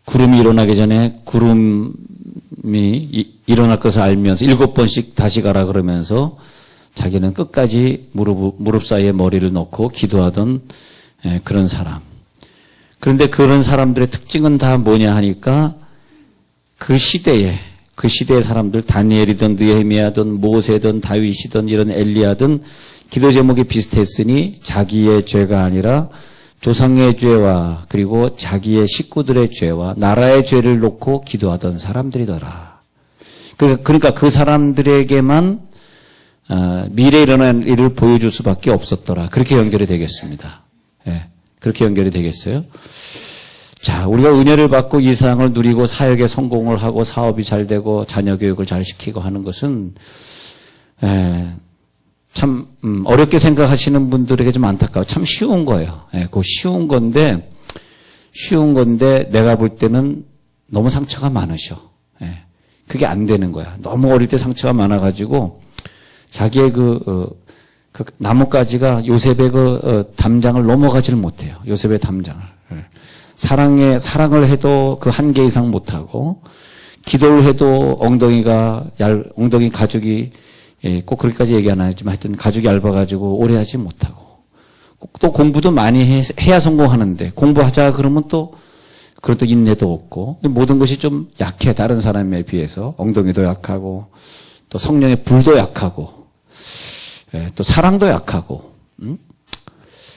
구름이 일어나기 전에 구름이 일어날 것을 알면서 7번씩 다시 가라 그러면서 자기는 끝까지 무릎 사이에 머리를 넣고 기도하던 그런 사람. 그런데 그런 사람들의 특징은 다 뭐냐 하니까 그 시대의 사람들, 다니엘이든 느헤미야든 모세든 다윗이든 이런 엘리야든 기도 제목이 비슷했으니 자기의 죄가 아니라 조상의 죄와 그리고 자기의 식구들의 죄와 나라의 죄를 놓고 기도하던 사람들이더라. 그러니까 그 사람들에게만 미래에 일어날 일을 보여줄 수밖에 없었더라. 그렇게 연결이 되겠습니다. 예, 그렇게 연결이 되겠어요. 자, 우리가 은혜를 받고 이 세상을 누리고 사역에 성공을 하고 사업이 잘 되고 자녀 교육을 잘 시키고 하는 것은 참 어렵게 생각하시는 분들에게 좀 안타까워. 참 쉬운 거예요. 그 쉬운 건데 내가 볼 때는 너무 상처가 많으셔. 그게 안 되는 거야. 너무 어릴 때 상처가 많아가지고 자기의 그 나뭇가지가 요셉의 담장을 넘어가지를 못해요. 요셉의 담장을. 사랑을 해도 그 한계 이상 못하고, 기도를 해도 엉덩이 가죽이, 꼭 그렇게까지 얘기 안 하지만 하여튼 가죽이 얇아가지고 오래 하지 못하고, 또 공부도 많이 해야 성공하는데, 공부하자 그러면 그래도 인내도 없고, 모든 것이 좀 약해, 다른 사람에 비해서. 엉덩이도 약하고, 또 성령의 불도 약하고, 또 사랑도 약하고,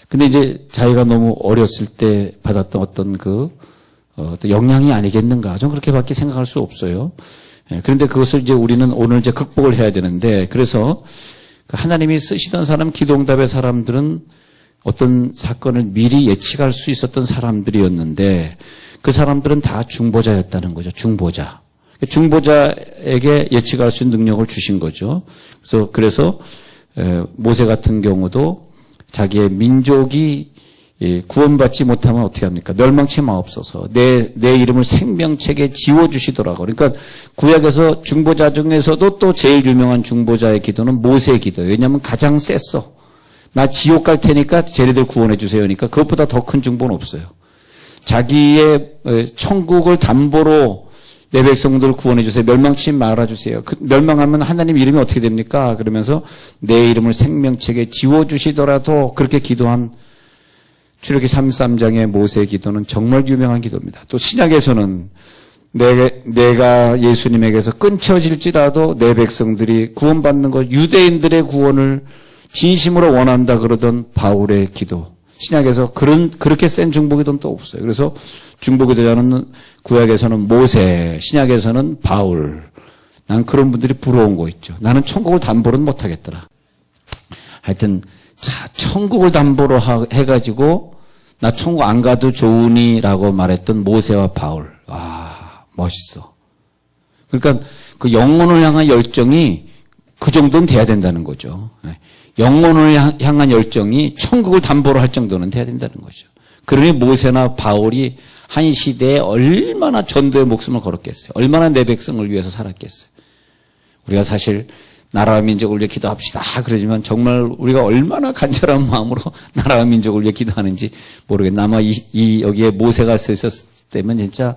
근데 이제 자기가 너무 어렸을 때 받았던 어떤 또 영향이 아니겠는가. 좀 그렇게밖에 생각할 수 없어요. 그런데 그것을 이제 우리는 오늘 이제 극복을 해야 되는데, 그래서 하나님이 쓰시던 사람, 기도응답의 사람들은 어떤 사건을 미리 예측할 수 있었던 사람들이었는데, 그 사람들은 다 중보자였다는 거죠. 중보자에게 예측할 수 있는 능력을 주신 거죠. 그래서 모세 같은 경우도 자기의 민족이 구원받지 못하면 어떻게 합니까? 멸망치 마옵소서. 내 이름을 생명책에 지워주시더라고요. 그러니까 구약에서 중보자 중에서도 또 제일 유명한 중보자의 기도는 모세의 기도예요. 왜냐하면 가장 셌어. 나 지옥 갈 테니까 쟤네들 구원해 주세요. 그러니까 그것보다 더 큰 중보는 없어요. 자기의 천국을 담보로 내 백성들을 구원해 주세요. 멸망치 말아 주세요. 멸망하면 하나님 이름이 어떻게 됩니까? 그러면서 내 이름을 생명책에 지워주시더라도 그렇게 기도한 출애굽기 33장의 모세의 기도는 정말 유명한 기도입니다. 또 신약에서는 내가 예수님에게서 끊쳐질지라도 내 백성들이 구원받는 것, 유대인들의 구원을 진심으로 원한다 그러던 바울의 기도. 신약에서 그렇게 센 중보기도는 또 없어요. 그래서 중보기도자는 구약에서는 모세, 신약에서는 바울. 난 그런 분들이 부러운 거 있죠. 나는 천국을 담보로는 못하겠더라. 하여튼 천국을 담보로 해가지고 나 천국 안 가도 좋으니라고 말했던 모세와 바울. 와, 멋있어. 그러니까 그 영혼을 향한 열정이 그 정도는 돼야 된다는 거죠. 영혼을 향한 열정이 천국을 담보로 할 정도는 돼야 된다는 거죠. 그러니 모세나 바울이 한 시대에 얼마나 전도의 목숨을 걸었겠어요. 얼마나 내 백성을 위해서 살았겠어요. 우리가 사실 나라와 민족을 위해 기도합시다 그러지만 정말 우리가 얼마나 간절한 마음으로 나라와 민족을 위해 기도하는지 모르겠나. 아마 여기에 모세가 써 있었을 때면 진짜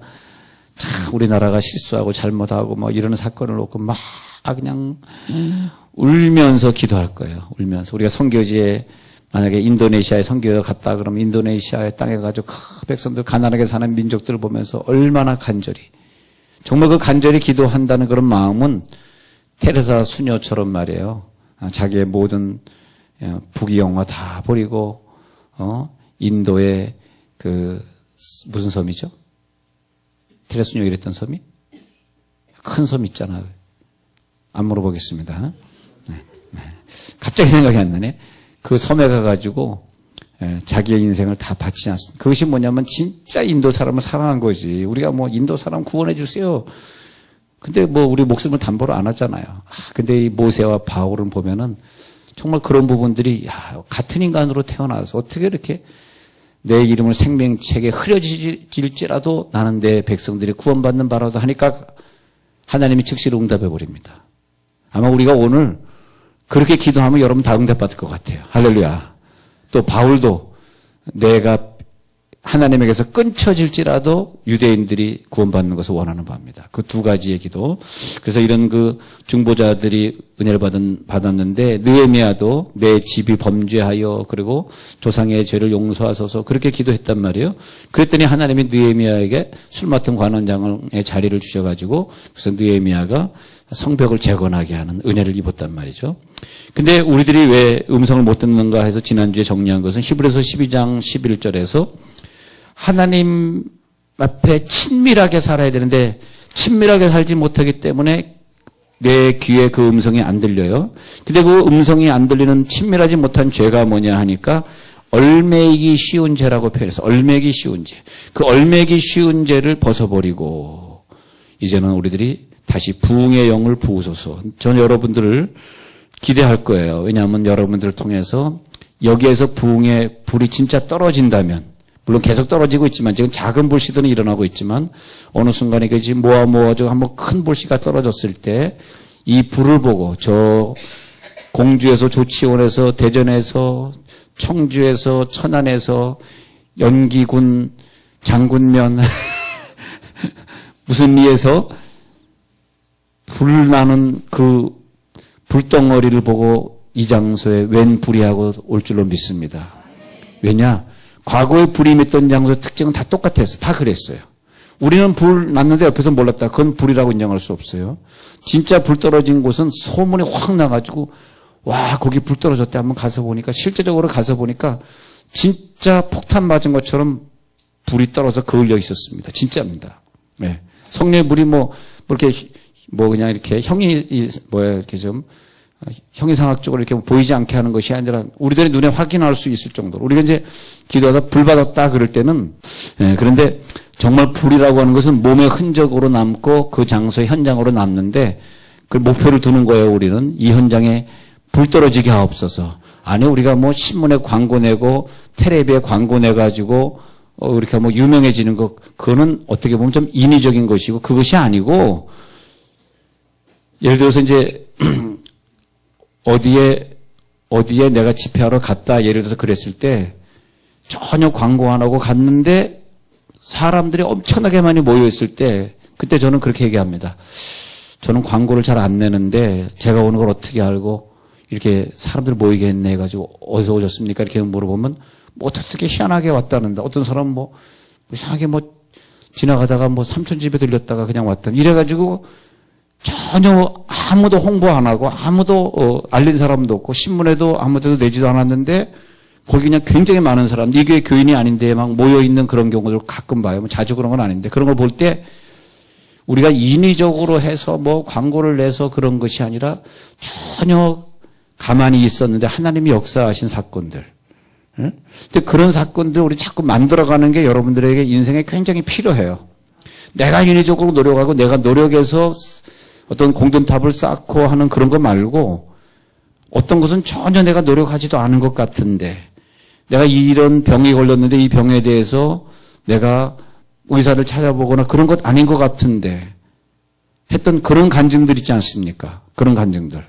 참 우리나라가 실수하고 잘못하고 뭐 이러는 사건을 놓고 막 그냥 울면서 기도할 거예요. 울면서. 우리가 선교지에 만약에 인도네시아에 선교가 갔다 그러면 인도네시아의 땅에 가지고 그 백성들 가난하게 사는 민족들을 보면서 얼마나 간절히, 정말 그 간절히 기도한다는 그런 마음은 테레사 수녀처럼 말이에요. 자기의 모든 부귀영화 다 버리고 인도의 무슨 섬이죠? 테레사 수녀 이랬던 섬이? 큰 섬 있잖아요. 안 물어보겠습니다. 갑자기 생각이 안 나네. 그 섬에 가가지고 자기의 인생을 다 바치지 않습니다. 그것이 뭐냐면 진짜 인도 사람을 사랑한 거지. 우리가 뭐 인도 사람 구원해 주세요. 근데 뭐 우리 목숨을 담보로 안 하잖아요. 근데 이 모세와 바울은 보면은 정말 그런 부분들이 같은 인간으로 태어나서 어떻게 이렇게 내 이름을 생명책에 흐려질지라도 나는 내 백성들이 구원받는 바라도 하니까 하나님이 즉시로 응답해 버립니다. 아마 우리가 오늘 그렇게 기도하면 여러분 다 응답받을 것 같아요. 할렐루야. 또 바울도 내가 하나님에게서 끊쳐질지라도 유대인들이 구원받는 것을 원하는 바입니다. 그 두 가지의 기도. 그래서 이런 그 중보자들이 은혜를 받았는데 느헤미야도 내 집이 범죄하여 그리고 조상의 죄를 용서하소서 그렇게 기도했단 말이에요. 그랬더니 하나님이 느헤미야에게 술 맡은 관원장의 자리를 주셔가지고 그래서 느헤미야가 성벽을 재건하게 하는 은혜를 입었단 말이죠. 근데 우리들이 왜 음성을 못 듣는가 해서 지난주에 정리한 것은 히브리서 12장 11절에서 하나님 앞에 친밀하게 살아야 되는데 친밀하게 살지 못하기 때문에 내 귀에 그 음성이 안 들려요. 근데 그 음성이 안 들리는 친밀하지 못한 죄가 뭐냐 하니까 얼매이기 쉬운 죄라고 표현해서 얼매기 쉬운 죄. 그 얼매기 쉬운 죄를 벗어버리고 이제는 우리들이 다시 부흥의 영을 부으소서. 저는 여러분들을 기대할 거예요. 왜냐하면 여러분들을 통해서 여기에서 부흥의 불이 진짜 떨어진다면 물론 계속 떨어지고 있지만 지금 작은 불씨들은 일어나고 있지만 어느 순간에 그 지금 모아가지고 한번 큰 불씨가 떨어졌을 때 이 불을 보고 저 공주에서 조치원에서 대전에서 청주에서 천안에서 연기군 장군면 무슨 리에서 불 나는 그 불덩어리를 보고 이 장소에 웬 불이 하고 올 줄로 믿습니다. 왜냐? 과거에 불이 맺던 장소의 특징은 다 똑같았어요. 다 그랬어요. 우리는 불 났는데 옆에서 몰랐다. 그건 불이라고 인정할 수 없어요. 진짜 불 떨어진 곳은 소문이 확 나가지고 와 거기 불 떨어졌대 한번 가서 보니까 실제적으로 가서 보니까 진짜 폭탄 맞은 것처럼 불이 떨어져 그을려 있었습니다. 진짜입니다. 네. 성례 불이 그냥 이렇게 이렇게 좀 형이상학적으로 이렇게 보이지 않게 하는 것이 아니라 우리들의 눈에 확인할 수 있을 정도로 우리가 이제 기도하다 불 받았다 그럴 때는 그런데 정말 불이라고 하는 것은 몸의 흔적으로 남고 그 장소의 현장으로 남는데 그 목표를 두는 거예요. 우리는 이 현장에 불 떨어지게 하옵소서. 아니 우리가 뭐 신문에 광고 내고 텔레비에 광고 내가지고 이렇게 뭐 유명해지는 것 그거는 어떻게 보면 좀 인위적인 것이고 그것이 아니고 예를 들어서 이제 어디에 내가 집회하러 갔다 예를 들어서 그랬을 때 전혀 광고 안 하고 갔는데 사람들이 엄청나게 많이 모여 있을 때 그때 저는 그렇게 얘기합니다. 저는 광고를 잘 안 내는데 제가 오는 걸 어떻게 알고 이렇게 사람들이 모이게 했네 해가지고 어디서 오셨습니까? 이렇게 물어보면 뭐 어떻게 희한하게 왔다는데 어떤 사람은 뭐 이상하게 지나가다가 삼촌 집에 들렸다가 그냥 왔다 이래가지고 전혀 아무도 홍보 안 하고 아무도 알린 사람도 없고 신문에도 아무데도 내지도 않았는데 거기 그냥 굉장히 많은 사람들 이게 교인이 아닌데 막 모여있는 그런 경우를 가끔 봐요. 자주 그런 건 아닌데 그런 걸 볼 때 우리가 인위적으로 해서 광고를 내서 그런 것이 아니라 전혀 가만히 있었는데 하나님이 역사하신 사건들. 근데 그런 사건들 우리 자꾸 만들어가는 게 여러분들에게 인생에 굉장히 필요해요. 내가 인위적으로 노력하고 내가 노력해서 어떤 공든탑을 쌓고 하는 그런 거 말고 어떤 것은 전혀 내가 노력하지도 않은 것 같은데 내가 이런 병이 걸렸는데 이 병에 대해서 내가 의사를 찾아보거나 그런 것 아닌 것 같은데 했던 그런 간증들 있지 않습니까? 그런 간증들.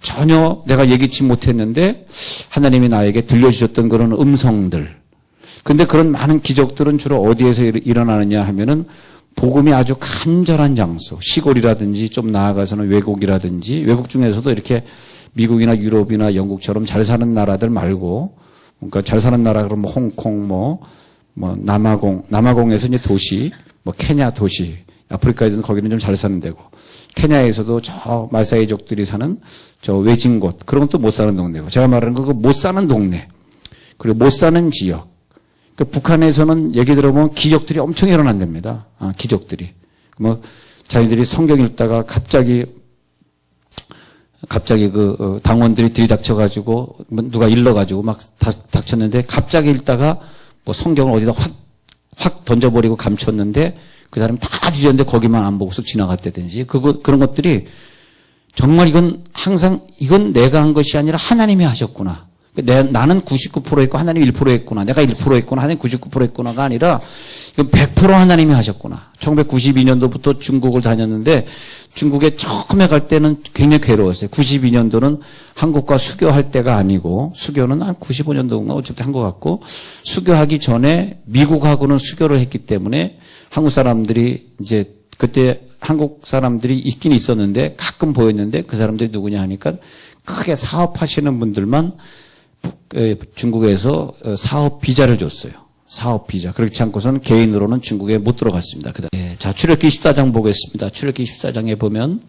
전혀 내가 예기치 못했는데 하나님이 나에게 들려주셨던 그런 음성들. 근데 그런 많은 기적들은 주로 어디에서 일어나느냐 하면은 복음이 아주 간절한 장소, 시골이라든지 좀 나아가서는 외국이라든지 외국 중에서도 이렇게 미국이나 유럽이나 영국처럼 잘 사는 나라들 말고 그러니까 잘 사는 나라 그러면 홍콩 남아공에서 이제 도시, 케냐 도시, 아프리카에서는 거기는 좀 잘 사는 데고 케냐에서도 저 마사이족들이 사는 저 외진 곳 그런 건 또 못 사는 동네고 제가 말하는 거 그 못 사는 동네 그리고 못 사는 지역 북한에서는 얘기 들어보면 기적들이 엄청 일어난답니다. 기적들이. 자기들이 성경 읽다가 갑자기 그 당원들이 들이닥쳐가지고 누가 일러가지고 막 닥쳤는데 갑자기 읽다가 성경을 어디다 확 던져버리고 감췄는데 그 사람이 다 뒤졌는데 거기만 안 보고 쓱 지나갔다든지 그런 것들이 정말 이건 항상 이건 내가 한 것이 아니라 하나님이 하셨구나. 나는 99% 했고 하나님 1% 했구나. 내가 1% 했구나. 하나님 99% 했구나가 아니라 이건 100% 하나님이 하셨구나. 1992년도부터 중국을 다녔는데 중국에 처음에 갈 때는 굉장히 괴로웠어요. 92년도는 한국과 수교할 때가 아니고 수교는 한 95년도인가 어쨌든 한 것 같고 수교하기 전에 미국하고는 수교를 했기 때문에 한국 사람들이 이제 그때 한국 사람들이 있긴 있었는데 가끔 보였는데 그 사람들이 누구냐 하니까 크게 사업하시는 분들만 중국에서 사업 비자를 줬어요. 사업 비자. 그렇지 않고서는 개인으로는 중국에 못 들어갔습니다. 자, 출애굽기 14장 보겠습니다. 출애굽기 14장에 보면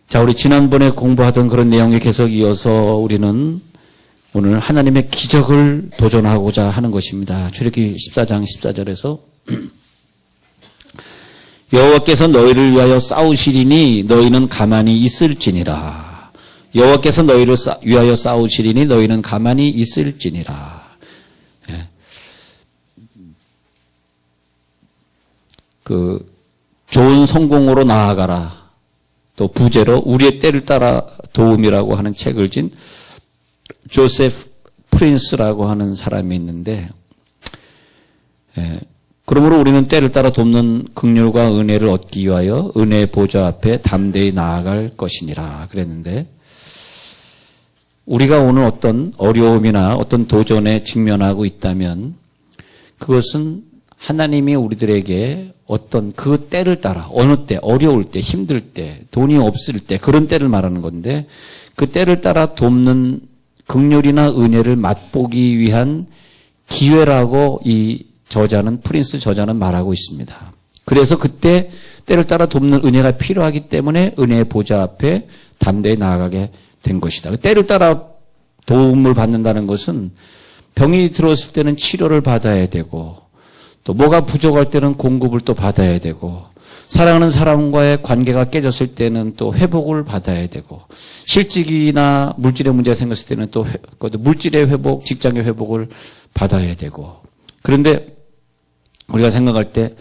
자, 우리 지난번에 공부하던 그런 내용에 계속 이어서 우리는 오늘 하나님의 기적을 도전하고자 하는 것입니다. 출애굽기 14장 14절에서 여호와께서 너희를 위하여 싸우시리니 너희는 가만히 있을지니라. 여호와께서 너희를 위하여 싸우시리니 너희는 가만히 있을지니라. 예. 좋은 성공으로 나아가라. 또 부제로 우리의 때를 따라 도움이라고 하는 책을 진 조세프 프린스라고 하는 사람이 있는데, 예. 그러므로 우리는 때를 따라 돕는 긍휼과 은혜를 얻기 위하여 은혜의 보좌 앞에 담대히 나아갈 것이니라 그랬는데, 우리가 오늘 어떤 어려움이나 어떤 도전에 직면하고 있다면 그것은 하나님이 우리들에게 어떤 그 때를 따라 어느 때, 어려울 때, 힘들 때, 돈이 없을 때 그런 때를 말하는 건데 그 때를 따라 돕는 긍휼이나 은혜를 맛보기 위한 기회라고 이 저자는 프린스 저자는 말하고 있습니다. 그래서 그때 때를 따라 돕는 은혜가 필요하기 때문에 은혜의 보좌 앞에 담대히 나아가게 된 것이다. 때를 따라 도움을 받는다는 것은 병이 들었을 때는 치료를 받아야 되고 또 뭐가 부족할 때는 공급을 또 받아야 되고 사랑하는 사람과의 관계가 깨졌을 때는 또 회복을 받아야 되고 실직이나 물질의 문제가 생겼을 때는 또 물질의 회복, 직장의 회복을 받아야 되고 그런데 우리가 생각할 때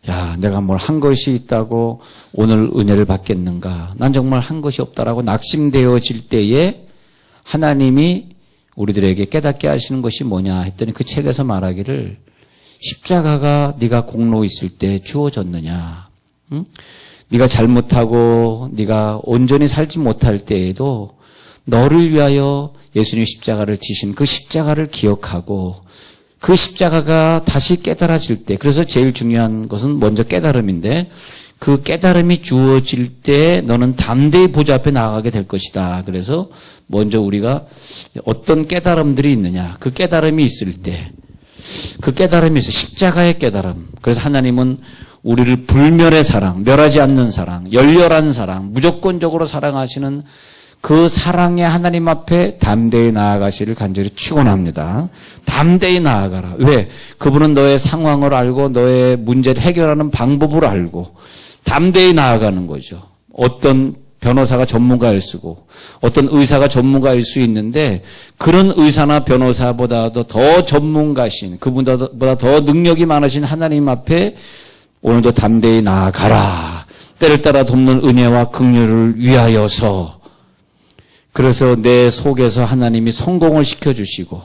야, 내가 뭘 한 것이 있다고 오늘 은혜를 받겠는가? 난 정말 한 것이 없다라고 낙심되어질 때에 하나님이 우리들에게 깨닫게 하시는 것이 뭐냐 했더니 그 책에서 말하기를 십자가가 네가 공로 있을 때 주어졌느냐? 응? 네가 잘못하고 네가 온전히 살지 못할 때에도 너를 위하여 예수님 십자가를 지신 그 십자가를 기억하고 그 십자가가 다시 깨달아질 때, 그래서 제일 중요한 것은 먼저 깨달음인데 그 깨달음이 주어질 때 너는 담대히 보좌 앞에 나아가게 될 것이다. 그래서 먼저 우리가 어떤 깨달음들이 있느냐, 그 깨달음이 있을 때, 그 깨달음이 있어요. 십자가의 깨달음. 그래서 하나님은 우리를 불멸의 사랑, 멸하지 않는 사랑, 열렬한 사랑, 무조건적으로 사랑하시는 그 사랑의 하나님 앞에 담대히 나아가시를 간절히 축원합니다. 담대히 나아가라. 왜? 그분은 너의 상황을 알고 너의 문제를 해결하는 방법을 알고 담대히 나아가는 거죠. 어떤 변호사가 전문가일 수고 어떤 의사가 전문가일 수 있는데 그런 의사나 변호사보다도 더 전문가신 그분보다 더 능력이 많으신 하나님 앞에 오늘도 담대히 나아가라. 때를 따라 돕는 은혜와 긍휼을 위하여서 그래서 내 속에서 하나님이 성공을 시켜주시고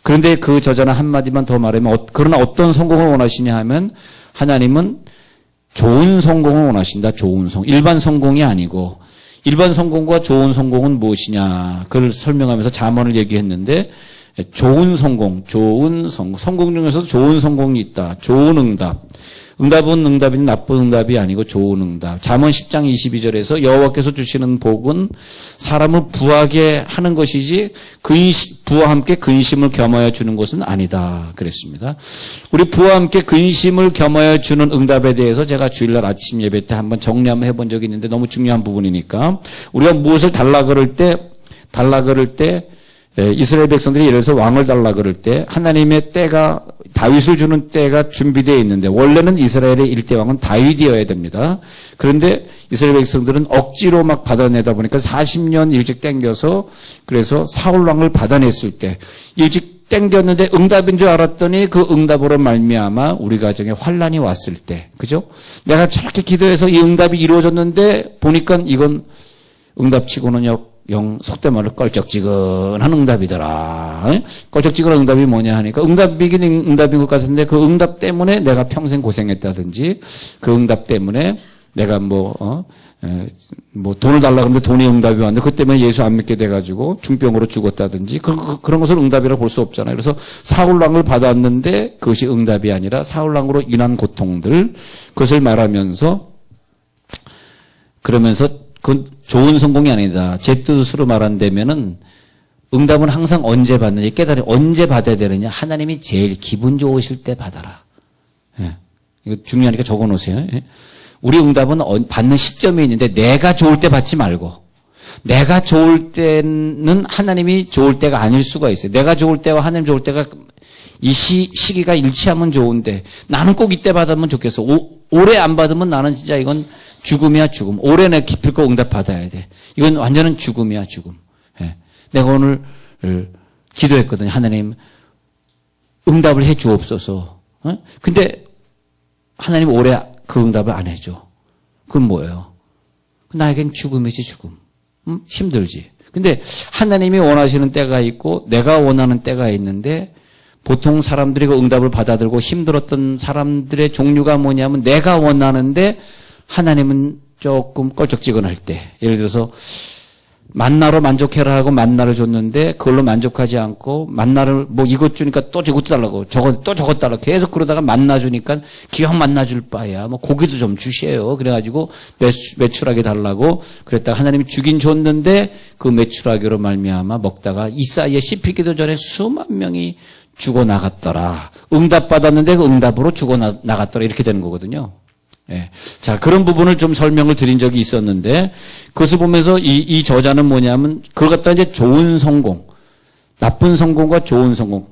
그런데 그 저자는 한마디만 더 말하면 그러나 어떤 성공을 원하시냐 하면 하나님은 좋은 성공을 원하신다. 좋은 성공. 일반 성공이 아니고 일반 성공과 좋은 성공은 무엇이냐 그걸 설명하면서 잠언을 얘기했는데 좋은 성공, 성공 중에서도 좋은 성공이 있다. 좋은 응답. 응답은 응답이 나쁜 응답이 아니고 좋은 응답. 잠언 10장 22절에서 여호와께서 주시는 복은 사람을 부하게 하는 것이지 부와 함께 근심을 겸하여 주는 것은 아니다. 그랬습니다. 우리 부와 함께 근심을 겸하여 주는 응답에 대해서 제가 주일날 아침 예배 때 한번 정리 한번 해본 적이 있는데 너무 중요한 부분이니까 우리가 무엇을 달라 그럴 때 이스라엘 백성들이 예를 들어서 왕을 달라 그럴 때 하나님의 때가 다윗을 주는 때가 준비되어 있는데 원래는 이스라엘의 일대 왕은 다윗이어야 됩니다. 그런데 이스라엘 백성들은 억지로 막 받아내다 보니까 40년 일찍 땡겨서 그래서 사울 왕을 받아냈을 때 일찍 땡겼는데 응답인 줄 알았더니 그 응답으로 말미암아 우리 가정에 환란이 왔을 때 그죠? 내가 저렇게 기도해서 이 응답이 이루어졌는데 보니까 이건 응답치고는 영 속된 말로 껄쩍지근한 응답이더라. 껄쩍지근한 응답이 뭐냐 하니까 응답이긴 응답인 것 같은데 그 응답 때문에 내가 평생 고생했다든지 그 응답 때문에 내가 뭐 돈을 달라고 하는데 돈이 응답이 왔는데 그 때문에 예수 안 믿게 돼가지고 중병으로 죽었다든지 그런 것을 응답이라 볼 수 없잖아요. 그래서 사울왕을 받았는데 그것이 응답이 아니라 사울왕으로 인한 고통들 그것을 말하면서 그러면서 그건 좋은 성공이 아니다. 제 뜻으로 말한다면은 응답은 항상 언제 받느냐 언제 받아야 되느냐 하나님이 제일 기분 좋으실 때 받아라. 예. 이거 중요하니까 적어놓으세요. 예. 우리 응답은 받는 시점이 있는데 내가 좋을 때 받지 말고 내가 좋을 때는 하나님이 좋을 때가 아닐 수가 있어요. 내가 좋을 때와 하나님 좋을 때가 이 시기가 일치하면 좋은데 나는 꼭 이때 받으면 좋겠어. 오래 안 받으면 나는 진짜 이건 죽음이야 죽음. 올해 내 기필코 응답 받아야 돼. 이건 완전한 죽음이야 죽음. 예. 내가 오늘 기도했거든요. 하나님 응답을 해 주옵소서. 근데 하나님 올해 그 응답을 안 해줘. 그건 뭐예요? 나에겐 죽음이지 죽음. 힘들지. 근데 하나님이 원하시는 때가 있고 내가 원하는 때가 있는데 보통 사람들이 그 응답을 받아들고 힘들었던 사람들의 종류가 뭐냐면 내가 원하는데 하나님은 조금 껄쩍지근할 때 예를 들어서 만나로 만족해라 하고 만나를 줬는데 그걸로 만족하지 않고 만나를 뭐 이것 주니까 또 저것도 달라고 또 저것 달라고 계속 그러다가 만나 주니까 기왕 만나 줄 바야 뭐 고기도 좀 주세요. 그래가지고 메추라기 달라고 그랬다가 하나님이 주긴 줬는데 그 메추라기로 말미암아 먹다가 이 사이에 씹히기도 전에 수만 명이 죽어나갔더라. 응답 받았는데 그 응답으로 죽어나갔더라. 이렇게 되는 거거든요. 예. 자, 그런 부분을 좀 설명을 드린 적이 있었는데, 그것을 보면서 이 저자는 뭐냐면, 그걸 갖다 이제 좋은 성공, 나쁜 성공과 좋은 성공.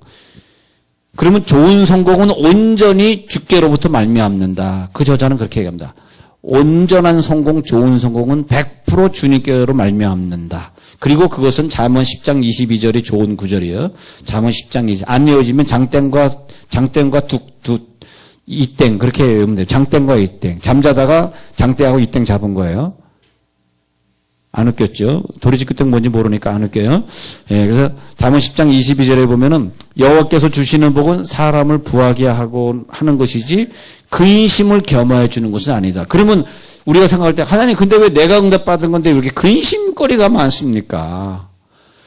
그러면 좋은 성공은 온전히 주께로부터 말미암는다. 그 저자는 그렇게 얘기합니다. 온전한 성공, 좋은 성공은 100% 주님께로 말미암는다. 그리고 그것은 잠언 10장 22절이 좋은 구절이에요. 잠언 10장 22절. 안 외워지면 장땡과 이땡 그렇게 외우면 돼요. 장땡과 이땡. 잠자다가 장땡하고 이땡 잡은 거예요. 안 웃겼죠? 도리지크땡 뭔지 모르니까 안 웃겨요. 예, 그래서 잠언 10장 22절에 보면은 여호와께서 주시는 복은 사람을 부하게 하고 하는 것이지 근심을 겸하여 주는 것은 아니다. 그러면 우리가 생각할 때 하나님 근데 왜 내가 응답받은 건데 왜 이렇게 근심거리가 많습니까?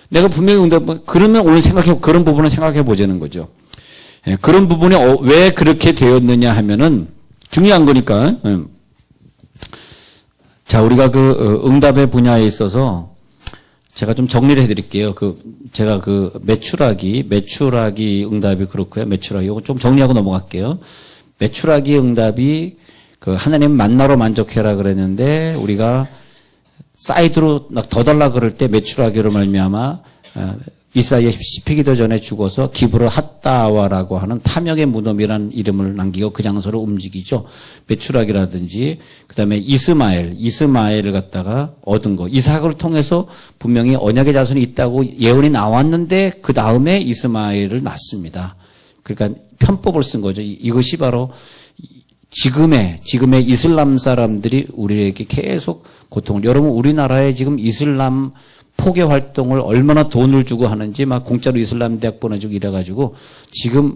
내가 분명히 그러면 오늘 그런 부분을 생각해 보자는 거죠. 예, 그런 부분이 왜 그렇게 되었느냐 하면은 중요한 거니까. 자, 우리가 그 응답의 분야에 있어서 제가 좀 정리를 해드릴게요. 제가 메추라기 응답이 그렇고요. 메추라기 이거 좀 정리하고 넘어갈게요. 메추라기 응답이 하나님 만나로 만족해라 그랬는데 우리가 사이드로 막 더 달라 그럴 때 메추라기로 말미암아 이사야에 씹히기도 전에 죽어서 기브를 핫다와라고 하는 탐욕의 무덤이라는 이름을 남기고 그 장소를 움직이죠. 메추락이라든지 그다음에 이스마엘을 갖다가 얻은 거. 이삭을 통해서 분명히 언약의 자손이 있다고 예언이 나왔는데 그 다음에 이스마엘을 낳습니다. 그러니까 편법을 쓴 거죠. 이것이 바로 지금의 이슬람 사람들이 우리에게 계속 고통을. 여러분 우리나라에 지금 이슬람 포교 활동을 얼마나 돈을 주고 하는지 막 공짜로 이슬람 대학 보내주고 이래가지고 지금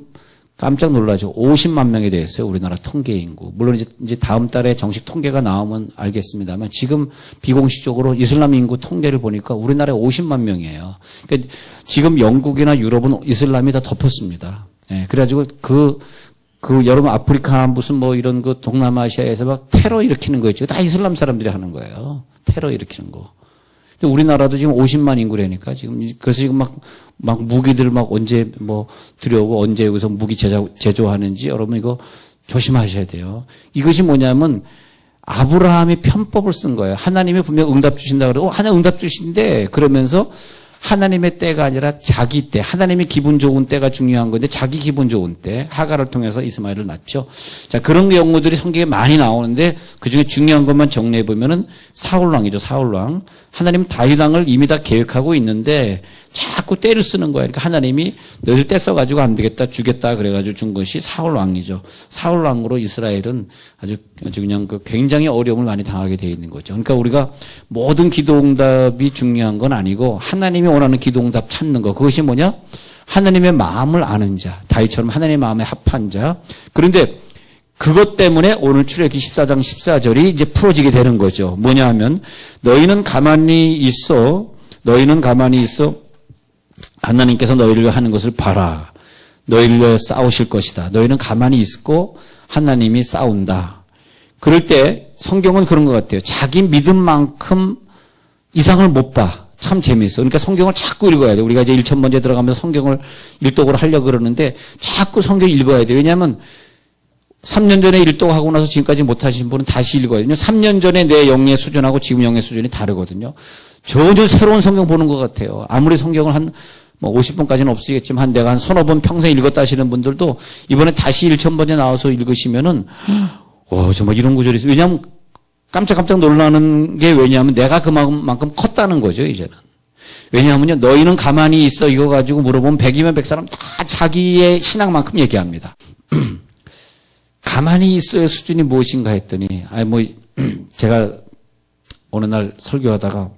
깜짝 놀라죠. 50만 명이 됐어요. 우리나라 통계 인구. 물론 이제 다음 달에 정식 통계가 나오면 알겠습니다만 지금 비공식적으로 이슬람 인구 통계를 보니까 우리나라에 50만 명이에요. 그러니까 지금 영국이나 유럽은 이슬람이 다 덮었습니다. 예, 그래가지고 여러분 아프리카 무슨 뭐 이런 동남아시아에서 막 테러 일으키는 거 있죠. 다 이슬람 사람들이 하는 거예요. 테러 일으키는 거. 우리나라도 지금 50만 인구라니까 지금 그래서 지금 막 무기들 막 언제 뭐 들여오고 언제 여기서 무기 제조하는지 여러분 이거 조심하셔야 돼요. 이것이 뭐냐면 아브라함이 편법을 쓴 거예요. 하나님이 분명 응답 주신다 그러고 하나님 응답 주신대 그러면서 하나님의 때가 아니라 자기 때, 하나님이 기분 좋은 때가 중요한 건데 자기 기분 좋은 때 하가를 통해서 이스마엘을 낳죠. 자, 그런 경우들이 성경에 많이 나오는데 그중에 중요한 것만 정리해 보면은 사울 왕이죠. 사울 왕. 하나님 다윗 왕을 이미 다 계획하고 있는데 자꾸 때를 쓰는 거예요. 그러니까 하나님이 너희들 떼 써가지고 안 되겠다, 주겠다 그래가지고 준 것이 사울 왕이죠. 사울 왕으로 이스라엘은 아주 그냥 굉장히 어려움을 많이 당하게 되어 있는 거죠. 그러니까 우리가 모든 기도응답이 중요한 건 아니고 하나님이 원하는 기도응답 찾는 거. 그것이 뭐냐? 하나님의 마음을 아는 자, 다윗처럼 하나님의 마음에 합한 자. 그런데 그것 때문에 오늘 출애굽기 14장 14절이 이제 풀어지게 되는 거죠. 뭐냐 하면 너희는 가만히 있어. 하나님께서 너희를 위해 하는 것을 봐라. 너희를 위해 싸우실 것이다. 너희는 가만히 있고 하나님이 싸운다. 그럴 때 성경은 그런 것 같아요. 자기 믿음만큼 이상을 못 봐. 참 재미있어. 그러니까 성경을 자꾸 읽어야 돼. 우리가 이제 1,000번째 들어가면서 성경을 일독을 하려고 그러는데 자꾸 성경 읽어야 돼. 왜냐하면 3년 전에 일독하고 나서 지금까지 못하신 분은 다시 읽어야 돼요. 3년 전에 내 영의 수준하고 지금 영의 수준이 다르거든요. 전혀 새로운 성경 보는 것 같아요. 아무리 성경을 한 50번까지는 없으시겠지만 내가 한 서너 번 평생 읽었다 하시는 분들도 이번에 다시 1,000번에 나와서 읽으시면은 정말 이런 구절이 있어요. 왜냐하면 깜짝깜짝 놀라는 게 왜냐하면 내가 그만큼 컸다는 거죠, 이제는. 왜냐하면요, 너희는 가만히 있어 이거 가지고 물어보면 100이면 100사람 다 자기의 신앙만큼 얘기합니다. 가만히 있어의 수준이 무엇인가 했더니, 제가 어느 날 설교하다가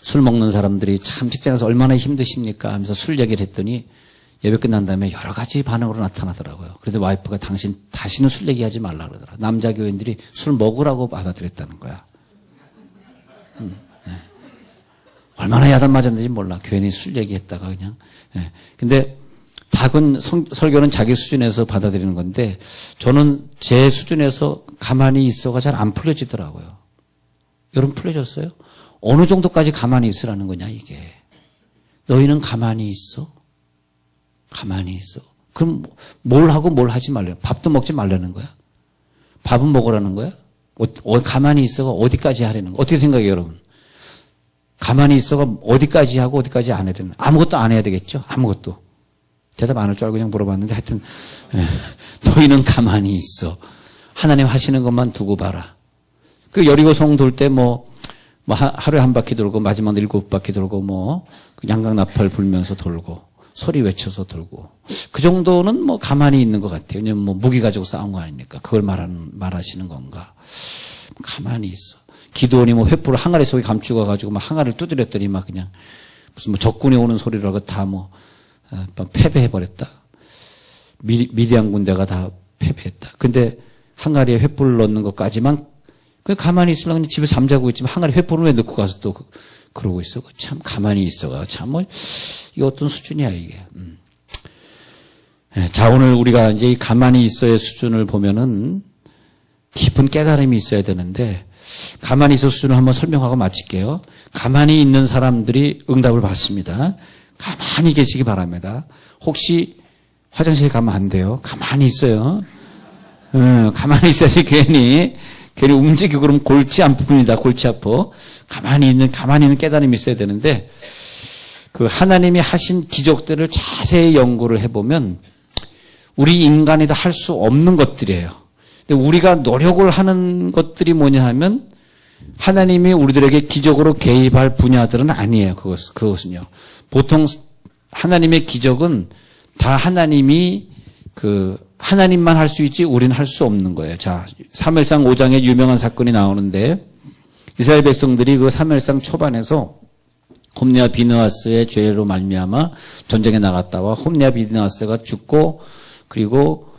술 먹는 사람들이 참 직장에서 얼마나 힘드십니까 하면서 술 얘기를 했더니 예배 끝난 다음에 여러 가지 반응으로 나타나더라고요. 그런데 와이프가 당신 다시는 술 얘기하지 말라 그러더라. 남자 교인들이 술 먹으라고 받아들였다는 거야. 네. 얼마나 야단 맞았는지 몰라. 괜히 술 얘기했다가 그냥. 네. 근데 답은 설교는 자기 수준에서 받아들이는 건데 저는 제 수준에서 가만히 있어가 잘 안 풀려지더라고요. 여러분 풀려졌어요? 어느 정도까지 가만히 있으라는 거냐 이게. 너희는 가만히 있어? 가만히 있어. 그럼 뭘 하고 뭘 하지 말래요? 밥도 먹지 말라는 거야? 밥은 먹으라는 거야? 가만히 있어가 어디까지 하라는 거야? 어떻게 생각해요 여러분? 가만히 있어가 어디까지 하고 어디까지 안 하려는 거야? 아무것도 안 해야 되겠죠? 아무것도. 대답 안 할 줄 알고 그냥 물어봤는데 하여튼 너희는 가만히 있어. 하나님 하시는 것만 두고 봐라. 그 여리고성 돌 때 하루에 한 바퀴 돌고 마지막 7바퀴 돌고 양강나팔 불면서 돌고 소리 외쳐서 돌고 그 정도는 가만히 있는 것 같아요. 왜냐면 무기 가지고 싸운 거 아니니까. 그걸 말하시는 건가. 가만히 있어. 기도원이 횃불을 항아리 속에 감추고 가지고 항아리를 두드렸더니 그냥 무슨 적군이 오는 소리라고 다 패배해버렸다. 미디안 군대가 다 패배했다. 근데 항아리에 횃불을 넣는 것까지만 그냥 가만히 있으려고 집에 잠자고 있지만 항아리 횃불을 왜 넣고 가서 또 그러고 있어. 참 가만히 있어가. 참 이게 어떤 수준이야 이게. 자, 오늘 우리가 이제 이 가만히 있어의 수준을 보면은 깊은 깨달음이 있어야 되는데 가만히 있어 수준을 한번 설명하고 마칠게요. 가만히 있는 사람들이 응답을 받습니다. 가만히 계시기 바랍니다. 혹시 화장실 가면 안 돼요. 가만히 있어요. 가만히 있어야지 괜히 움직이고 그러면 골치 아픕니다. 골치 아파. 가만히 있는 깨달음이 있어야 되는데 그 하나님이 하신 기적들을 자세히 연구를 해보면 우리 인간이 다 할 수 없는 것들이에요. 근데 우리가 노력을 하는 것들이 뭐냐 하면 하나님이 우리들에게 기적으로 개입할 분야들은 아니에요. 그것은요. 보통 하나님의 기적은 다 하나님만 할 수 있지 우리는 할 수 없는 거예요. 자, 사무엘상 5장에 유명한 사건이 나오는데 이스라엘 백성들이 그 사무엘상 초반에서 홈리와 비느하스의 죄로 말미암아 전쟁에 나갔다와 홈리와 비느하스가 죽고 그리고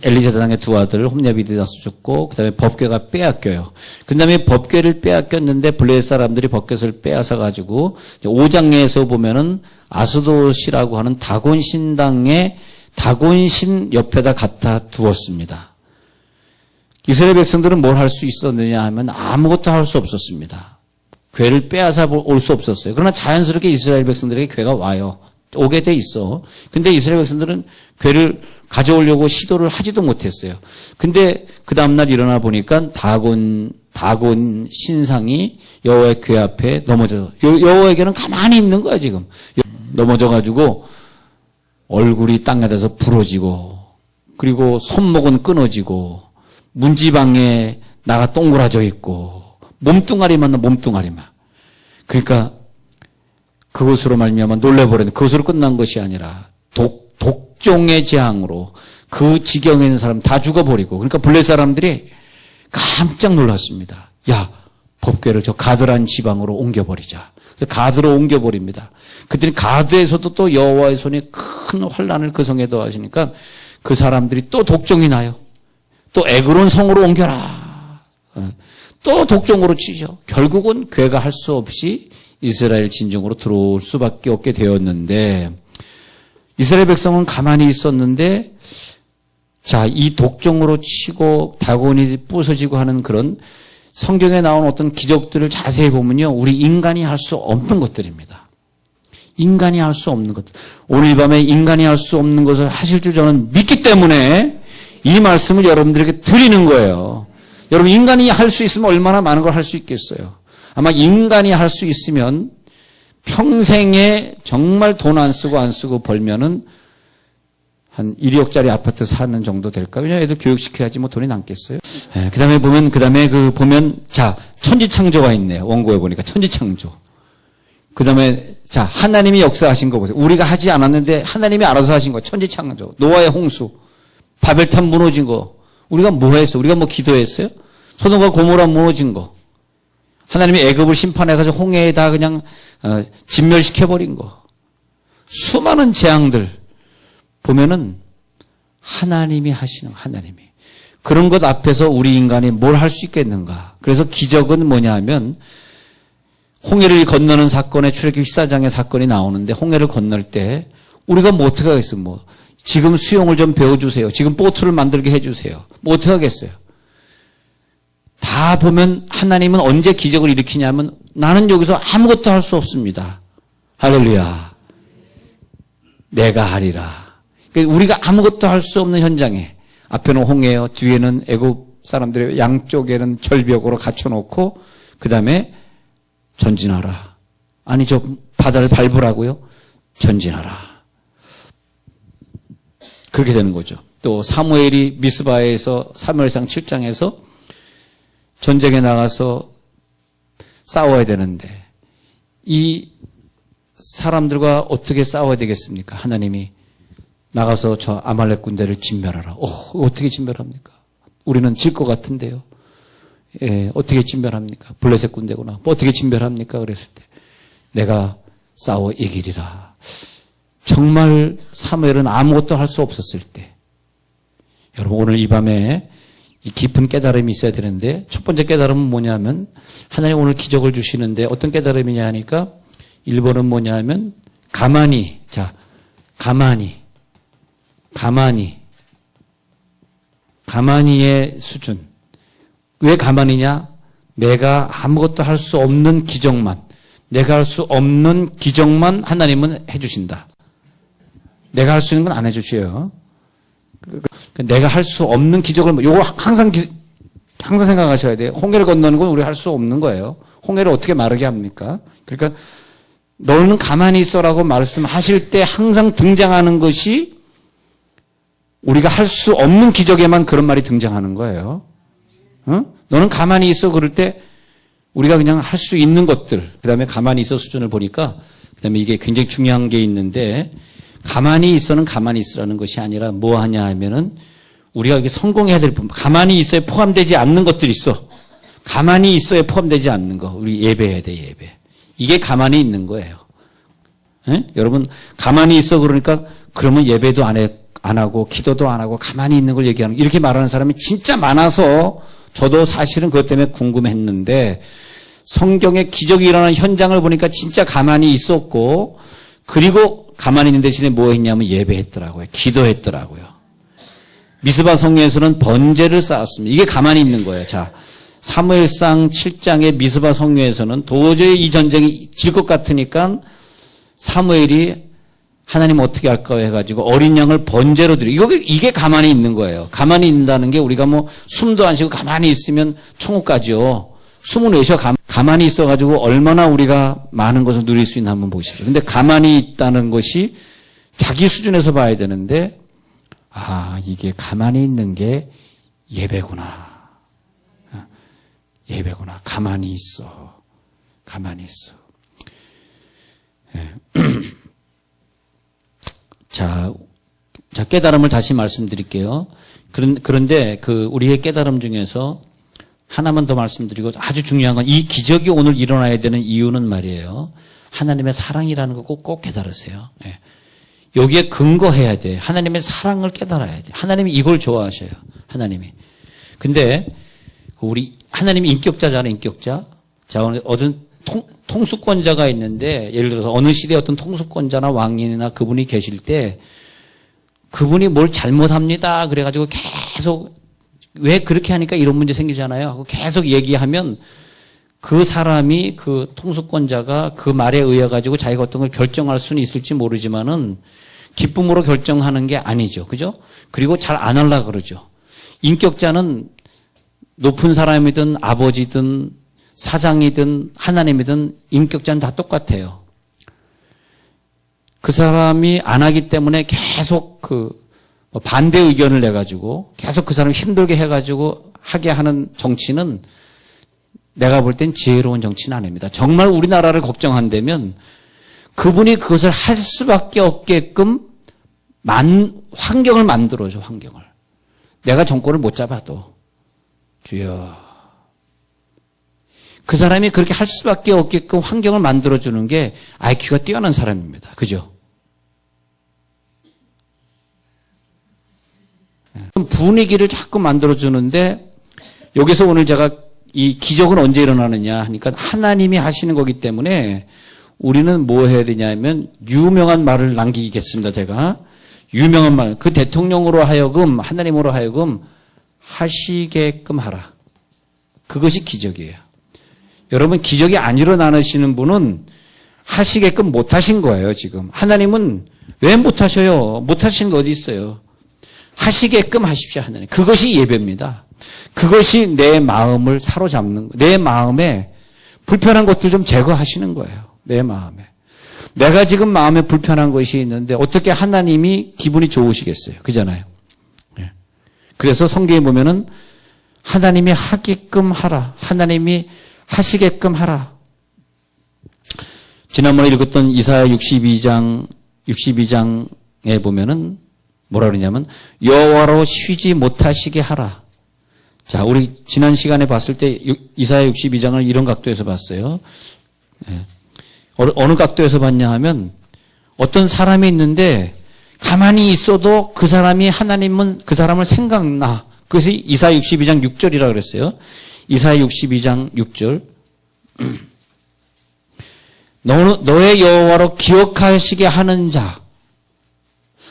엘리사장의 두 아들 홈리와 비느하스 죽고 그다음에 법궤가 빼앗겨요. 그다음에 법궤를 빼앗겼는데 블레셋 사람들이 법궤를 빼앗아 가지고 5장에서 보면은 아스돗이라고 하는 다곤 신당의 다곤신 옆에다 갖다 두었습니다. 이스라엘 백성들은 뭘 할 수 있었느냐 하면 아무것도 할 수 없었습니다. 궤를 빼앗아 올 수 없었어요. 그러나 자연스럽게 이스라엘 백성들에게 궤가 와요. 오게 돼 있어. 근데 이스라엘 백성들은 궤를 가져오려고 시도를 하지도 못했어요. 근데 그 다음날 일어나 보니까 다곤 신상이 여호와의 궤 앞에 넘어져서 여호와에게는 가만히 있는 거야 지금. 넘어져가지고 얼굴이 땅에 닿아서 부러지고 그리고 손목은 끊어지고 문지방에 나가 동그라져 있고 몸뚱아리만. 그러니까 그것으로 말미암아 놀래버렸는데 그것으로 끝난 것이 아니라 독종의 재앙으로 그 지경에 있는 사람 다 죽어버리고, 그러니까 블레 사람들이 깜짝 놀랐습니다. 야, 법궤를 저 가드란 지방으로 옮겨버리자. 그래서 가드로 옮겨버립니다. 그때는 가드에서도 또 여호와의 손이 큰 환난을 그 성에 더하시니까 그 사람들이 또 독종이 나요. 또 에그론 성으로 옮겨라. 또 독종으로 치죠. 결국은 괴가 할 수 없이 이스라엘 진정으로 들어올 수밖에 없게 되었는데, 이스라엘 백성은 가만히 있었는데, 자, 이 독종으로 치고 다곤이 부서지고 하는 그런 성경에 나온 어떤 기적들을 자세히 보면요, 우리 인간이 할 수 없는 것들입니다. 인간이 할 수 없는 것들. 오늘 밤에 인간이 할 수 없는 것을 하실 줄 저는 믿기 때문에 이 말씀을 여러분들에게 드리는 거예요. 여러분, 인간이 할 수 있으면 얼마나 많은 걸 할 수 있겠어요. 아마 인간이 할 수 있으면 평생에 정말 돈 안 쓰고 벌면은 한 1억짜리 아파트 사는 정도 될까? 왜냐면 애들 교육시켜야지 뭐 돈이 남겠어요? 그 다음에 보면, 자, 천지창조가 있네요. 원고에 보니까 천지창조. 그 다음에, 자, 하나님이 역사하신 거 보세요. 우리가 하지 않았는데 하나님이 알아서 하신 거. 천지창조. 노아의 홍수. 바벨탑 무너진 거. 우리가 뭐 했어요? 우리가 뭐 기도했어요? 소돔과 고모라 무너진 거. 하나님이 애굽을 심판해가지고 홍해에다 그냥 진멸시켜버린 거. 수많은 재앙들 보면은 하나님이 하시는, 하나님이. 그런 것 앞에서 우리 인간이 뭘 할 수 있겠는가. 그래서 기적은 뭐냐 하면, 홍해를 건너는 사건에 출애굽기 14장의 사건이 나오는데, 홍해를 건널 때 우리가 뭐 어떻게 하겠어요? 뭐 지금 수영을 좀 배워주세요. 지금 보트를 만들게 해주세요. 뭐 어떻게 하겠어요? 다 보면 하나님은 언제 기적을 일으키냐면, 나는 여기서 아무것도 할 수 없습니다. 할렐루야. 내가 하리라. 우리가 아무것도 할 수 없는 현장에, 앞에는 홍해요, 뒤에는 애굽 사람들의 양쪽에는 절벽으로 갖춰놓고, 그 다음에 전진하라. 아니, 저 바다를 밟으라고요? 전진하라. 그렇게 되는 거죠. 또 사무엘이 미스바에서, 사무엘상 7장에서 전쟁에 나가서 싸워야 되는데, 이 사람들과 어떻게 싸워야 되겠습니까? 하나님이 나가서 저 아말렉 군대를 진멸하라. 어떻게 진멸합니까? 우리는 질 것 같은데요. 예, 어떻게 진멸합니까? 블레셋 군대구나. 어떻게 진멸합니까? 그랬을 때 내가 싸워 이기리라. 정말 사무엘은 아무것도 할 수 없었을 때, 여러분 오늘 이 밤에 이 깊은 깨달음이 있어야 되는데, 첫 번째 깨달음은 뭐냐면, 하나님 오늘 기적을 주시는데 어떤 깨달음이냐 하니까 1번은 뭐냐면 가만히의 수준. 왜 가만히냐? 내가 아무것도 할 수 없는 기적만, 내가 할 수 없는 기적만 하나님은 해주신다. 내가 할 수 있는 건 안 해주셔요. 내가 할 수 없는 기적을, 요거 항상 생각하셔야 돼요. 홍해를 건너는 건 우리 할 수 없는 거예요. 홍해를 어떻게 마르게 합니까? 그러니까 너는 가만히 있어라고 말씀하실 때 항상 등장하는 것이, 우리가 할 수 없는 기적에만 그런 말이 등장하는 거예요. 너는 가만히 있어 그럴 때 우리가 그냥 할 수 있는 것들, 그 다음에 가만히 있어 수준을 보니까, 그 다음에 이게 굉장히 중요한 게 있는데, 가만히 있어는 가만히 있으라는 것이 아니라 뭐 하냐 하면은, 우리가 이게 성공해야 될 부분, 가만히 있어야 포함되지 않는 것들이 있어. 가만히 있어야 포함되지 않는 거. 우리 예배해야 돼, 예배. 이게 가만히 있는 거예요. 에? 여러분, 가만히 있어 그러니까, 그러면 예배도 안 하고, 기도도 안 하고, 가만히 있는 걸 얘기하는, 이렇게 말하는 사람이 진짜 많아서, 저도 사실은 그것 때문에 궁금했는데, 성경에 기적이 일어나는 현장을 보니까 진짜 가만히 있었고, 그리고 가만히 있는 대신에 뭐 했냐면 예배했더라고요. 기도했더라고요. 미스바 성회에서는 번제를 쌓았습니다. 이게 가만히 있는 거예요. 자, 사무엘상 7장의 미스바 성회에서는 도저히 이 전쟁이 질 것 같으니까 사무엘이 하나님 어떻게 할까 해가지고 어린 양을 번제로 드리고, 이게 가만히 있는 거예요. 가만히 있는다는 게, 우리가 뭐 숨도 안 쉬고 가만히 있으면 천국 가죠. 숨을 내쉬어 가만히 있어가지고 얼마나 우리가 많은 것을 누릴 수 있나 한번 보십시오. 근데 가만히 있다는 것이 자기 수준에서 봐야 되는데, 이게 가만히 있는 게 예배구나. 예배구나. 가만히 있어. 가만히 있어. 자, 깨달음을 다시 말씀드릴게요. 그런데 우리의 깨달음 중에서 하나만 더 말씀드리고 아주 중요한 건 이 기적이 오늘 일어나야 되는 이유는 말이에요. 하나님의 사랑이라는 거 꼭 깨달으세요. 예. 여기에 근거해야 돼. 하나님의 사랑을 깨달아야 돼. 하나님이 이걸 좋아하셔요. 하나님이. 근데 우리 하나님이 인격자잖아요. 인격자. 자, 어떤 통수권자가 있는데 예를 들어서 어느 시대에 어떤 통수권자나 왕인이나 그분이 계실 때 그분이 뭘 잘못합니다. 그래가지고 계속 왜 그렇게 하니까 이런 문제 생기잖아요. 계속 얘기하면 그 사람이 그 통수권자가 그 말에 의해 가지고 자기가 어떤 걸 결정할 수는 있을지 모르지만은 기쁨으로 결정하는 게 아니죠. 그죠? 그리고 잘 안 하려고 그러죠. 인격자는 높은 사람이든 아버지든 사장이든 하나님이든 인격자는 다 똑같아요. 그 사람이 안 하기 때문에 계속 반대 의견을 내가지고 계속 그 사람 힘들게 해가지고 하게 하는 정치는 내가 볼 땐 지혜로운 정치는 아닙니다. 정말 우리나라를 걱정한다면 그분이 그것을 할 수밖에 없게끔 환경을 만들어줘, 환경을. 내가 정권을 못 잡아도 주여. 그 사람이 그렇게 할 수밖에 없게끔 환경을 만들어주는 게 IQ가 뛰어난 사람입니다. 그죠? 분위기를 자꾸 만들어주는데 여기서 오늘 제가 이 기적은 언제 일어나느냐 하니까 하나님이 하시는 거기 때문에 우리는 뭐 해야 되냐면 유명한 말을 남기겠습니다. 제가 유명한 말, 그 대통령으로 하여금 하나님으로 하여금 하시게끔 하라. 그것이 기적이에요. 여러분 기적이 안 일어나시는 분은 하시게끔 못 하신 거예요. 지금 하나님은 왜 못 하셔요? 못 하시는 거 어디 있어요? 하시게끔 하십시오. 하나님. 그것이 예배입니다. 그것이 내 마음을 사로잡는, 내 마음에 불편한 것들 좀 제거하시는 거예요. 내 마음에. 내가 지금 마음에 불편한 것이 있는데 어떻게 하나님이 기분이 좋으시겠어요? 그잖아요. 예. 그래서 성경에 보면은 하나님이 하게끔 하라. 하나님이 하시게끔 하라. 지난번에 읽었던 이사야 62장에 보면은 뭐라 그러냐면 여호와로 쉬지 못하시게 하라. 자, 우리 지난 시간에 봤을 때 이사야 62장을 이런 각도에서 봤어요. 예. 어느 각도에서 봤냐 하면 어떤 사람이 있는데 가만히 있어도 그 사람이 하나님은 그 사람을 생각나. 그것이 이사야 62장 6절이라 그랬어요. 이사야 62장 6절. 너의 여호와로 기억하시게 하는 자.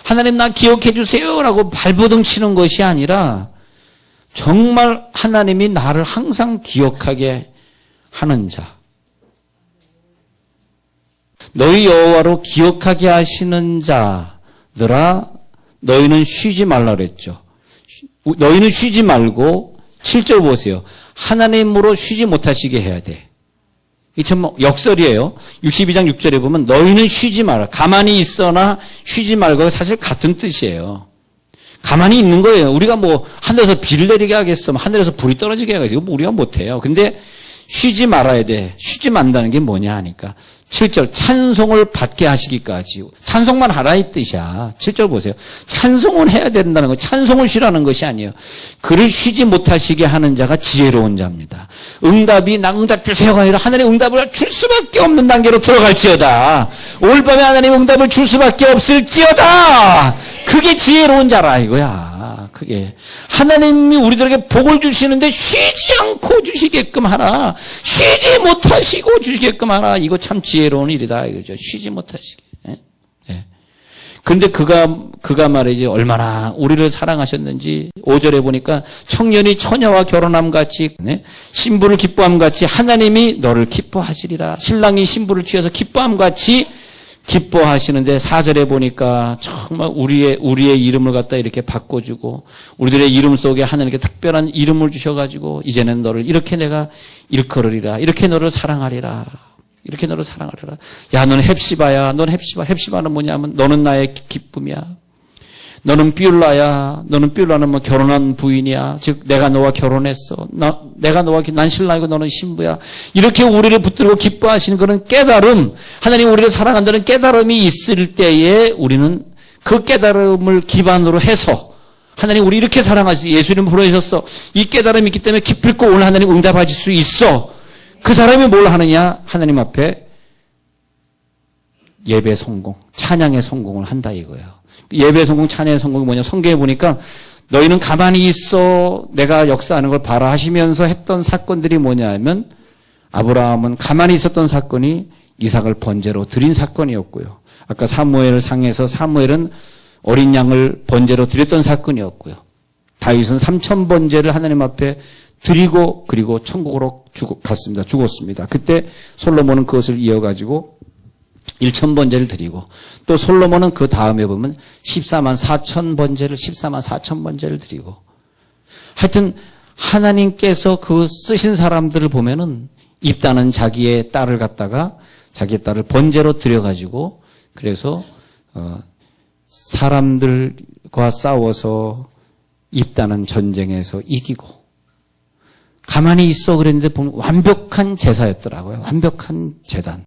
하나님 나 기억해 주세요라고 발버둥 치는 것이 아니라 정말 하나님이 나를 항상 기억하게 하는 자. 너희 여호와로 기억하게 하시는 자들아 너희는 쉬지 말라 그랬죠. 너희는 쉬지 말고 7절 보세요. 하나님으로 쉬지 못하시게 해야 돼. 이 참 역설이에요. 62장 6절에 보면 너희는 쉬지 마라. 가만히 있어나 쉬지 말고 사실 같은 뜻이에요. 가만히 있는 거예요. 우리가 뭐 하늘에서 비를 내리게 하겠어. 하늘에서 불이 떨어지게 하겠어. 이거 우리가 못해요. 근데 쉬지 말아야 돼. 쉬지 말다는 게 뭐냐 하니까 7절 찬송을 받게 하시기까지. 찬송만 하라 이 뜻이야. 7절 보세요. 찬송은 해야 된다는 거. 찬송을 쉬라는 것이 아니에요. 그를 쉬지 못하시게 하는 자가 지혜로운 자입니다. 응답이 나 응답 주세요가 아니라 하나님 응답을 줄 수밖에 없는 단계로 들어갈지어다. 오늘 밤에 하나님 응답을 줄 수밖에 없을지어다. 그게 지혜로운 자라 이거야. 그게 하나님이 우리들에게 복을 주시는데 쉬지 않고 주시게끔 하라. 쉬지 못하시고 주시게끔 하라. 이거 참 지혜로운 일이다 이거죠. 쉬지 못하시게. 예. 그런데 그가 말이지 얼마나 우리를 사랑하셨는지 5절에 보니까 청년이 처녀와 결혼함 같이 신부를 기뻐함 같이 하나님이 너를 기뻐하시리라. 신랑이 신부를 취해서 기뻐함 같이 기뻐하시는데 4절에 보니까 정말 우리의 이름을 갖다 이렇게 바꿔주고 우리들의 이름 속에 하나님께 특별한 이름을 주셔가지고 이제는 너를 이렇게 내가 일컬으리라. 이렇게 너를 사랑하리라. 이렇게 너를 사랑하리라. 야, 너는 헵시바야. 넌 헵시바. 헵시바는 뭐냐면 너는 나의 기쁨이야. 너는 삐울라야. 너는 삐울라는 뭐 결혼한 부인이야. 즉 내가 너와 결혼했어. 난 신랑이고 너는 신부야. 이렇게 우리를 붙들고 기뻐하시는 그런 깨달음, 하나님 우리를 사랑한다는 깨달음이 있을 때에 우리는 그 깨달음을 기반으로 해서 하나님 우리 이렇게 사랑하시 예수님 보내셨어. 이 깨달음이 있기 때문에 기필코 오늘 하나님 응답하실 수 있어. 그 사람이 뭘 하느냐? 하나님 앞에 예배 성공, 찬양의 성공을 한다 이거예요. 예배 성공, 찬양의 성공이 뭐냐? 성경에 보니까 너희는 가만히 있어 내가 역사하는 걸 봐라 하시면서 했던 사건들이 뭐냐 하면 아브라함은 가만히 있었던 사건이 이삭을 번제로 드린 사건이었고요. 아까 사무엘 상에서 사무엘은 어린 양을 번제로 드렸던 사건이었고요. 다윗은 3,000번제를 하나님 앞에 드리고 그리고 천국으로 갔습니다. 죽었습니다. 그때 솔로몬은 그것을 이어가지고 1,000번제를 드리고 또 솔로몬은 그 다음에 보면 14만 4천 번제를 드리고 하여튼 하나님께서 그 쓰신 사람들을 보면은 입다는 자기의 딸을 갖다가 자기의 딸을 번제로 드려가지고 그래서 사람들과 싸워서 입다는 전쟁에서 이기고 가만히 있어 그랬는데 보면 완벽한 제사였더라고요. 완벽한 제단.